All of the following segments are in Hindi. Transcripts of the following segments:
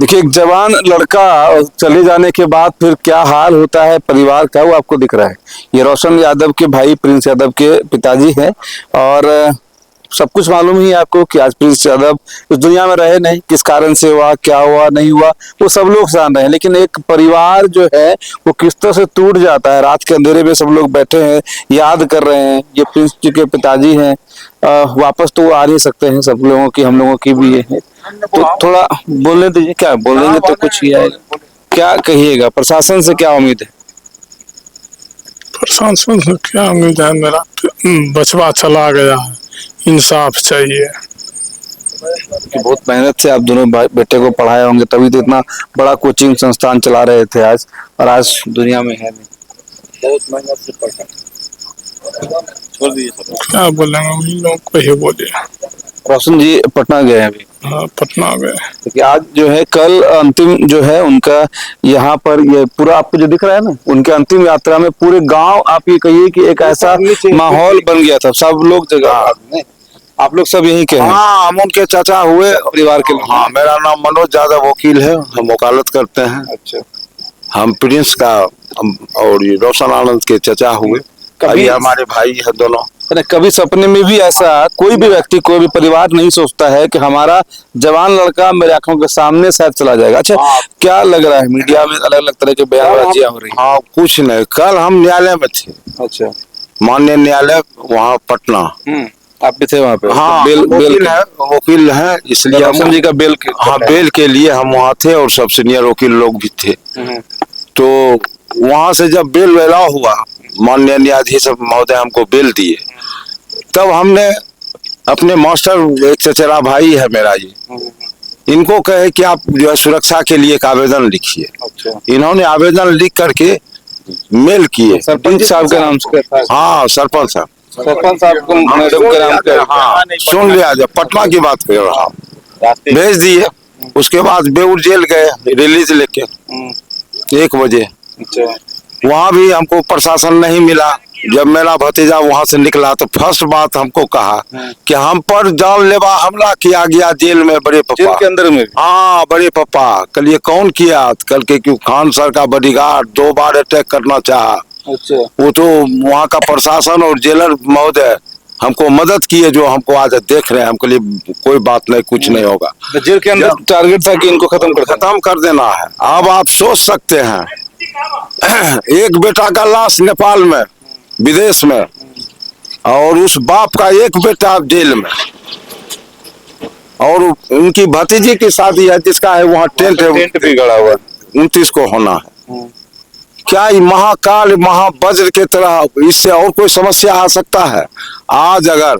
देखिए, एक जवान लड़का चले जाने के बाद फिर क्या हाल होता है परिवार का, वो आपको दिख रहा है। ये रोशन यादव के भाई प्रिंस यादव के पिताजी हैं। और सब कुछ मालूम ही है आपको कि आज प्रिंस यादव इस दुनिया में रहे नहीं, किस कारण से हुआ, क्या हुआ, नहीं हुआ, वो सब लोग जान रहे हैं। लेकिन एक परिवार जो है वो किस तरह से टूट जाता है। रात के अंधेरे में सब लोग बैठे हैं, याद कर रहे हैं। ये प्रिंस जी के पिताजी हैं। वापस तो वो आ नहीं सकते हैं, सब लोगों की, हम लोगों की भी ये है। तो थोड़ा बोलने दीजिए, क्या बोलेंगे तो कुछ ही आएगा। क्या कहिएगा, प्रशासन से क्या उम्मीद है? प्रशासन से क्या उम्मीद है? मेरा बचवा चला गया है, इंसाफ चाहिए। कि बहुत मेहनत से आप दोनों बेटे को पढ़ाए होंगे, तभी तो इतना बड़ा कोचिंग संस्थान चला रहे थे आज, और आज दुनिया में है नहीं। बहुत मेहनत से पढ़ा, छोड़ दीजिए। क्या बोलेंगे, उन लोग को ही बोले। रोशन जी पटना गए हैं अभी? हाँ, पटना गए। देखिए, आज जो है, कल अंतिम जो है उनका यहाँ पर, ये पूरा आपको जो दिख रहा है ना, उनके अंतिम यात्रा में पूरे गांव, आप ये कहिए कि एक ऐसा माहौल बन गया था। सब लोग जगह, आप लोग सब यही के हैं? हाँ, हम उनके चाचा हुए परिवार के लोग। हाँ, मेरा नाम मनोज यादव वकील है, हम वकालत करते हैं। अच्छा। हम प्रिंस का और ये रोशन आनंद के चाचा हुए। कभी हमारे भाई है दोनों। कभी सपने में भी ऐसा कोई भी व्यक्ति, कोई भी परिवार नहीं सोचता है कि हमारा जवान लड़का मेरे आंखों के सामने शायद चला जाएगा। अच्छा, क्या लग रहा है? मीडिया में अलग अलग तरह के बयानबाजियां हो रही हैं। हाँ, कुछ नहीं, कल हम न्यायालय में थे। अच्छा। माननीय न्यायालय वहाँ पटना। आप भी थे वहाँ पे? हाँ, वकील है इसलिए रोशन जी का बेल के, हाँ, बेल के लिए हम वहाँ थे, और सब सीनियर वकील लोग भी थे। तो वहाँ से जब बेल वेला हुआ, माननीय न्यायाधीश महोदय हमको बेल दिए, तब हमने अपने मास्टर, एक चचेरा भाई है मेरा, ये इनको कहे कि आप जो है सुरक्षा के लिए एक आवेदन लिखिए। अच्छा। इन्होंने आवेदन लिख करके मेल किए सरपंच साहब के नाम से? हाँ, सरपंच साहब, सरपंच साहब को मैडम के नाम पे? हाँ, सुन लिया, जब पटना की बात कर रहा हूँ, भेज दिए। उसके बाद बेऊर जेल गए रिलीज लेके 1 बजे। अच्छा। वहाँ भी हमको प्रशासन नहीं मिला। जब मेरा भतीजा वहाँ से निकला तो फर्स्ट बात हमको कहा कि हम पर जानलेवा हमला किया गया जेल में, बड़े जेल पापा। के अंदर में? हाँ, बड़े पापा। कल ये कौन किया? कल के क्यों खान सर का बॉडीगार्ड 2 बार अटैक करना चाहा। अच्छा। वो तो वहाँ का प्रशासन और जेलर महोदय हमको मदद किए, जो हमको आज देख रहे हैं। हमको लिए कोई बात नहीं, कुछ नहीं होगा। जेल के अंदर टारगेट था कि इनको खत्म कर देना है। अब आप सोच सकते हैं, एक बेटा का लाश नेपाल में, विदेश में, और उस बाप का एक बेटा जेल में, और उनकी भतीजी की शादी है जिसका है वहाँ टेंट भी गड़ा हुआ, 29 को होना है। क्या ये महाकाल महावज्र के तरह इससे और कोई समस्या आ सकता है? आज अगर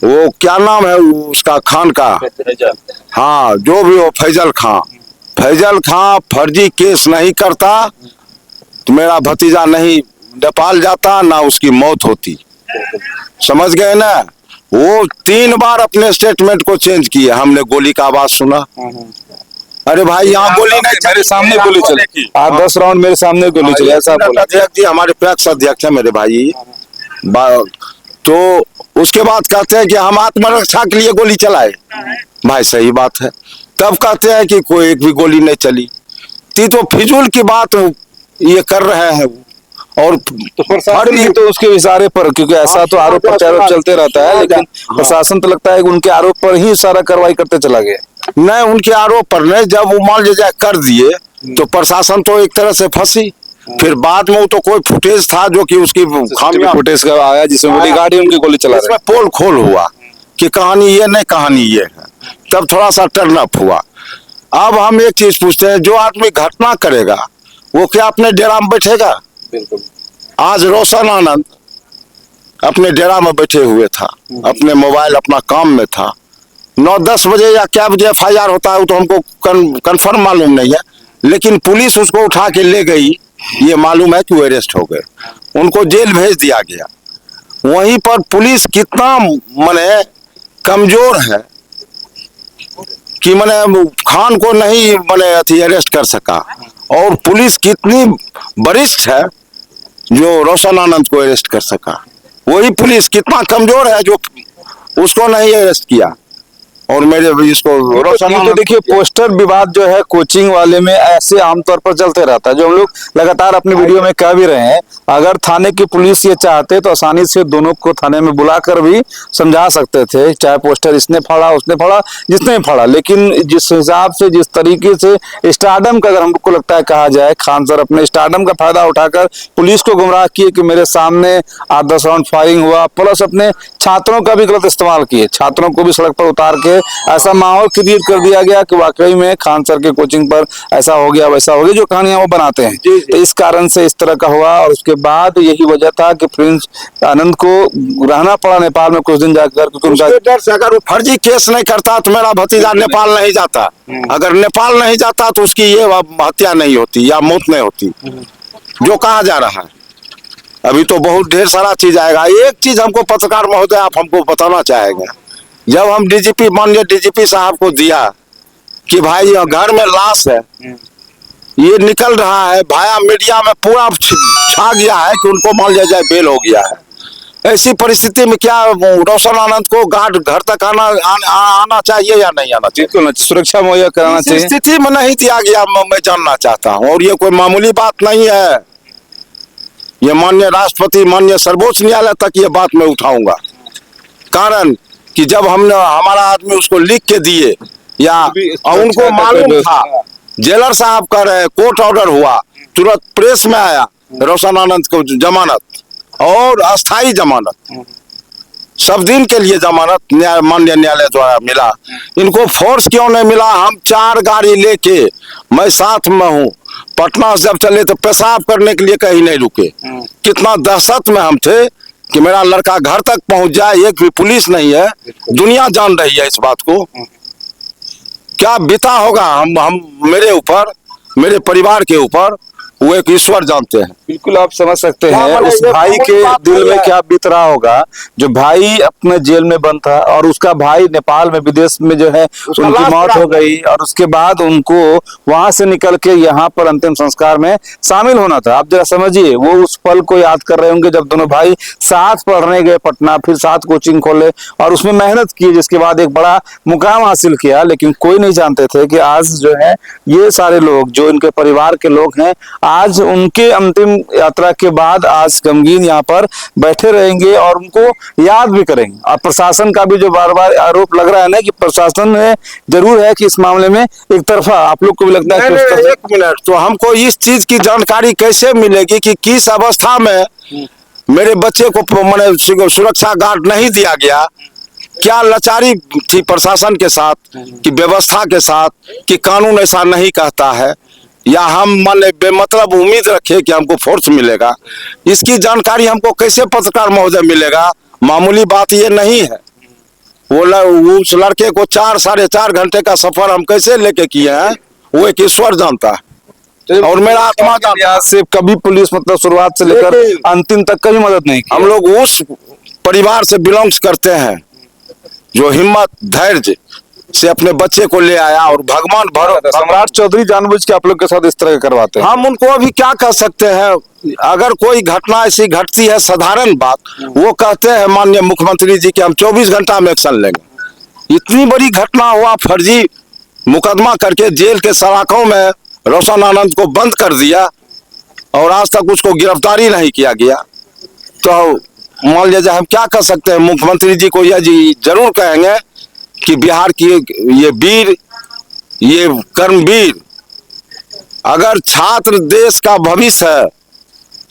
वो क्या नाम है उसका, खान का, हाँ, जो भी हो, फैजल खां फर्जी केस नहीं करता तो मेरा भतीजा नहीं नेपाल जाता, ना उसकी मौत होती। समझ गए ना? वो 3 बार अपने स्टेटमेंट को चेंज किए। हमने गोली का आवाज सुना। अरे भाई, यहाँ गोली नहीं, मेरे सामने गोली चली, 10 राउंड मेरे सामने गोली चली, ऐसा बोला। अध्यक्ष जी, हमारे पैक्स अध्यक्ष है मेरे भाई। तो उसके बाद कहते हैं कि हम आत्मरक्षा के लिए गोली चलाए। भाई सही बात है। तब कहते हैं कि कोई एक भी गोली नहीं चली। तो फिजूल की बात ये कर रहे हैं। और तो प्रशासन भी तो उसके इशारे पर, क्योंकि ऐसा तो आरोप प्रत्यारोप चलते रहता है, लेकिन प्रशासन तो लगता है कि उनके आरोप पर ही सारा कार्रवाई करते चला गया। नहीं, उनके आरोप पर नहीं। जब वो मान लीजिए कर दिए तो प्रशासन तो एक तरह से फंसी। फिर बाद में वो तो कोई फुटेज था जो कि उसकी खामियां फुटेज का आया जिसमें बॉडीगार्ड ही उनकी गोली चला रहा है। इसमें पोल खोल हुआ कि कहानी ये नहीं, कहानी ये है। तब थोड़ा सा टर्न अप हुआ। अब हम एक चीज पूछते हैं, जो आदमी घटना करेगा वो क्या अपने डेरा में बैठेगा? बिल्कुल। आज रोशन आनंद अपने डेरा में बैठे हुए था, अपने मोबाइल अपना काम में था। 9-10 बजे या क्या बजे FIR होता है वो तो हमको कंफर्म मालूम नहीं है, लेकिन पुलिस उसको उठा के ले गई, ये मालूम है कि वो अरेस्ट हो गए। उनको जेल भेज दिया गया। वहीं पर पुलिस कितना मने कमजोर है कि मने खान को नहीं मने अथी अरेस्ट कर सका, और पुलिस कितनी वरिष्ठ है जो रोशन आनंद को अरेस्ट कर सका। वही पुलिस कितना कमजोर है जो उसको नहीं अरेस्ट किया। और मेरे इसको रोशन ये तो आनंद देखिए पोस्टर विवाद जो है कोचिंग वाले में ऐसे आमतौर पर चलते रहता है, जो हम लोग लगातार अपने वीडियो में कह भी रहे हैं। अगर थाने की पुलिस ये चाहते तो आसानी से दोनों को थाने में बुलाकर भी समझा सकते थे, चाहे पोस्टर इसने फाड़ा उसने फाड़ा जिसने फाड़ा। लेकिन जिस हिसाब से जिस तरीके से स्टारडम का अगर हमको लगता है कहा जाए, खान सर अपने स्टारडम का फायदा उठाकर पुलिस को गुमराह किए कि मेरे सामने 8-10 राउंड फायरिंग हुआ, प्लस अपने छात्रों का भी गलत इस्तेमाल किए, छात्रों को भी सड़क पर उतार के ऐसा माहौल क्रिएट कर दिया गया कि वाकई में खान सर के कोचिंग पर ऐसा हो गया वैसा हो गया, जो कहानियां वो बनाते हैं। तो इस कारण से इस तरह का हुआ और उसके बाद यही वजह था कि प्रिंस आनंद को रहना पड़ा नेपाल में कुछ दिन जाकर, क्योंकि उनका उसके डर से अगर वो फर्जी केस नहीं करता तो मेरा भतीजा नेपाल नहीं जाता। अगर नेपाल नहीं जाता तो उसकी ये हत्या नहीं होती या मौत नहीं होती जो कहा जा रहा है। अभी तो बहुत ढेर सारा चीज आएगा। एक चीज हमको पत्रकार महोदय आप हमको बताना चाहेंगे, जब हम डीजीपी माननीय डीजीपी साहब को दिया कि भाई ये घर में लाश है, ये निकल रहा है, भाया मीडिया में पूरा छा गया है कि उनको मान लिया जाए बेल हो गया है। ऐसी परिस्थिति में क्या रोशन आनंद को गार्ड घर तक आना चाहिए या नहीं आना चाहिए? बिल्कुल सुरक्षा मुहैया कराना इस चाहिए। स्थिति में नहीं दिया गया, मैं जानना चाहता हूँ। और ये कोई मामूली बात नहीं है, ये माननीय राष्ट्रपति माननीय सर्वोच्च न्यायालय तक ये बात मैं उठाऊंगा। कारण कि जब हमने हमारा आदमी उसको लिख के दिए या उनको मालूम था, जेलर साहब कह रहे कोर्ट ऑर्डर हुआ, तुरंत प्रेस में आया रोशन आनंद को जमानत और अस्थायी जमानत, सब दिन के लिए जमानत माननीय न्यायालय द्वारा मिला। इनको फोर्स क्यों नहीं मिला? हम 4 गाड़ी लेके, मैं साथ में हूँ, पटना से जब चले तो पेशाब करने के लिए कहीं नहीं रुके। कितना दहशत में हम थे कि मेरा लड़का घर तक पहुंच जाए, एक भी पुलिस नहीं है, दुनिया जान रही है इस बात को। क्या बीता होगा हम मेरे ऊपर, मेरे परिवार के ऊपर, वो एक ईश्वर जानते हैं। बिल्कुल आप समझ सकते क्या हैं बोले, उस ये भाई के बात दिल नहीं में है। क्या बीत रहा होगा, जो भाई अपने जेल में बंद था और उसका भाई नेपाल में विदेश में जो है उसका उनकी लाश मौत पड़ा हो गई और उसके बाद उनको वहां से निकल के यहाँ पर अंतिम संस्कार में शामिल होना था। आप जरा समझिए, वो उस पल को याद कर रहे होंगे जब दोनों भाई साथ पढ़ने गए पटना, फिर साथ कोचिंग खोले और उसमें मेहनत की, जिसके बाद एक बड़ा मुकाम हासिल किया। लेकिन कोई नहीं जानते थे कि आज जो है ये सारे लोग जो इनके परिवार के लोग हैं, आज उनके अंतिम यात्रा के बाद आज गमगीन यहाँ पर बैठे रहेंगे और उनको याद भी करेंगे। और प्रशासन का भी जो बार बार आरोप लग रहा है ना कि प्रशासन में जरूर है कि इस मामले में एक तरफा, आप लोग को भी लगता है कि उस तरफ- एक मिनट, तो हमको इस चीज की जानकारी कैसे मिलेगी कि किस अवस्था में मेरे बच्चे को मैंने सुरक्षा गार्ड नहीं दिया गया? क्या लाचारी थी प्रशासन के साथ कि व्यवस्था के साथ कि कानून ऐसा नहीं कहता है, या हम मान बेमतलब उम्मीद रखे कि हमको फोर्स मिलेगा? इसकी जानकारी हमको कैसे पत्रकार महोदय मिलेगा? मामूली बात ये नहीं है। उस लड़के को 4-4.5 घंटे का सफर हम कैसे लेके किए हैं, वो एक ईश्वर जानता है और मेरा आत्मा जानता है। आज से कभी पुलिस मतलब शुरुआत से लेकर लेकिन- अंतिम तक कभी मदद नहीं की। हम लोग उस परिवार से बिलोंग्स करते हैं जो हिम्मत धैर्य से अपने बच्चे को ले आया और भगवान भरोसे। सम्राट चौधरी जानबूझ के आप लोग के साथ इस तरह करवाते हैं। हम उनको अभी क्या कह सकते हैं? अगर कोई घटना ऐसी घटती है, साधारण बात, वो कहते हैं माननीय मुख्यमंत्री जी कि हम 24 घंटा में एक्शन लेंगे। इतनी बड़ी घटना हुआ, फर्जी मुकदमा करके जेल के सलाखों में रोशन आनंद को बंद कर दिया और आज तक उसको गिरफ्तारी नहीं किया गया। तो मान लीजिए हम क्या कर सकते हैं? मुख्यमंत्री जी को यह जी जरूर कहेंगे कि बिहार की ये वीर, ये कर्मवीर, अगर छात्र देश का भविष्य है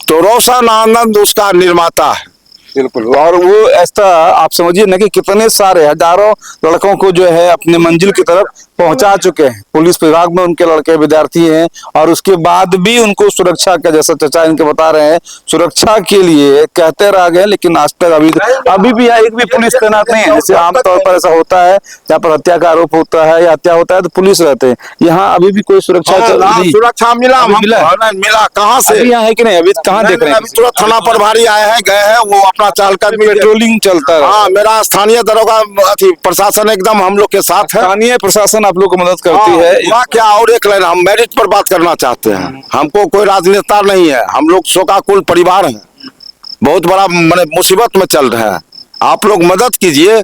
तो रोशन आनंद उसका निर्माता है। बिल्कुल। और वो ऐसा आप समझिए ना कि कितने सारे हजारों लड़कों को जो है अपने मंजिल की तरफ पहुंचा चुके हैं। पुलिस विभाग में उनके लड़के विद्यार्थी हैं और उसके बाद भी उनको सुरक्षा का, जैसा चाचा इनके बता रहे हैं, सुरक्षा के लिए कहते रह गए। लेकिन आज तक अभी भी यहाँ एक भी पुलिस तैनात नहीं है। जैसे आमतौर पर ऐसा होता है, जहाँ पर हत्या का आरोप होता है या हत्या होता है तो पुलिस रहते हैं। यहाँ अभी भी कोई सुरक्षा नहीं। सुरक्षा मिला? अभी मिला? मिला कहाँ से? अभी यहाँ है कि नहीं? अभी कहाँ देख रहे हैं? अभी तुरंत थाना प्रभारी आए हैं, गए हैं, वो अपना चालकर पेट्रोलिंग चलता है। हाँ, मेरा स्थानीय दरोगा अथी प्रशासन एकदम हम लोग के साथ है। स्थानीय प्रशासन आप लोग को मदद करती है। हाँ, क्या और एक लाइन हम मेरिट पर बात करना चाहते हैं। हमको कोई राजनेता नहीं है, हम लोग शोकाकुल परिवार हैं, बहुत बड़ा मुसीबत में चल रहे हैं। आप लोग मदद कीजिए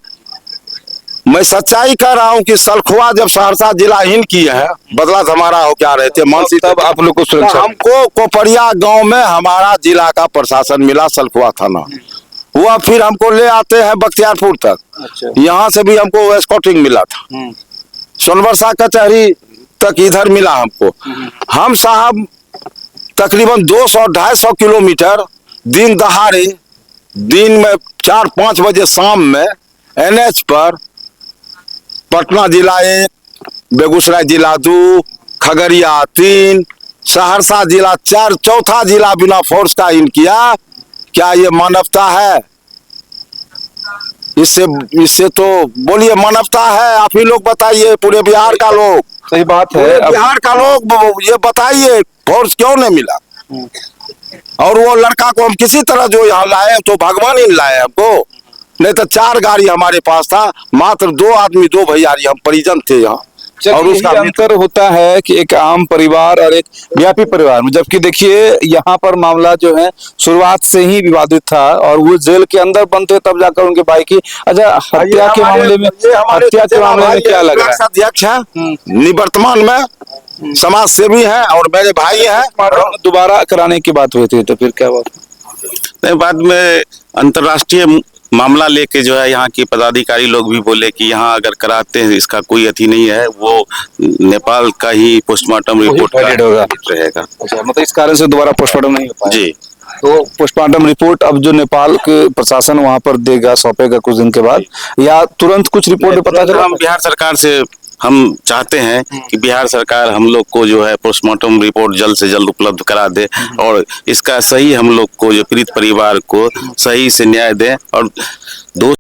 मैं सच्चाई कह रहा हूँ कि सलखुआ जब सहरसा जिला इन किए हैं, बदला हमारा हो क्या रहे थे मानसी, तब आप लोग को सुरक्षा हमको कोपरिया गांव में हमारा जिला का प्रशासन मिला, सलखुआ थाना हुआ, फिर हमको ले आते हैं बख्तियारपुर तक। अच्छा। यहाँ से भी हमको एस्कॉर्टिंग मिला था, सोनबरसा कचहरी तक इधर मिला हमको। हम साहब तकरीबन 200-250 किलोमीटर दिन दहाड़े, दिन में 4-5 बजे शाम में NH पर पटना जिला 1, बेगूसराय जिला 2, खगड़िया 3, सहरसा जिला 4, चौथा जिला बिना फोर्स का इन किया। क्या ये मानवता है? इससे तो बोलिए मानवता है? आप ही लोग बताइए, पूरे बिहार का लोग, सही बात है। पूरे बिहार का लोग ये बताइए फोर्स क्यों नहीं मिला? और वो लड़का को हम किसी तरह जो यहाँ लाए तो भगवान ही लाए हमको, नहीं तो 4 गाड़ी हमारे पास था, मात्र 2 आदमी 2 भैयारी हम परिजन थे यहाँ। और उसका अंतर होता है कि एक आम परिवार और एक व्यापी परिवार में, जबकि देखिए यहाँ पर मामला जो है शुरुआत से ही विवादित था और वो जेल के अंदर बंद थे तब जाकर उनके भाई की। अच्छा, हत्या के मामले में, हत्या के मामले में क्या लग रहा है? अध्यक्ष है निवर्तमान में, समाज सेवी है और मेरे भाई है। दोबारा कराने की बात हुई थी तो फिर क्या बात? नहीं, बाद में अंतर्राष्ट्रीय मामला लेके जो है यहाँ के पदाधिकारी लोग भी बोले कि यहाँ अगर कराते हैं इसका कोई अथी नहीं है, वो नेपाल का ही पोस्टमार्टम रिपोर्ट valid होगा। रहेगा। अच्छा, मतलब इस कारण से दोबारा पोस्टमार्टम नहीं हो पाया। जी, तो पोस्टमार्टम रिपोर्ट अब जो नेपाल के प्रशासन वहां पर देगा, सौंपेगा कुछ दिन के बाद, या तुरंत कुछ रिपोर्ट पता चला? हम बिहार सरकार से हम चाहते हैं कि बिहार सरकार हम लोग को जो है पोस्टमार्टम रिपोर्ट जल्द से जल्द उपलब्ध करा दे और इसका सही हम लोग को जो पीड़ित परिवार को सही से न्याय दे और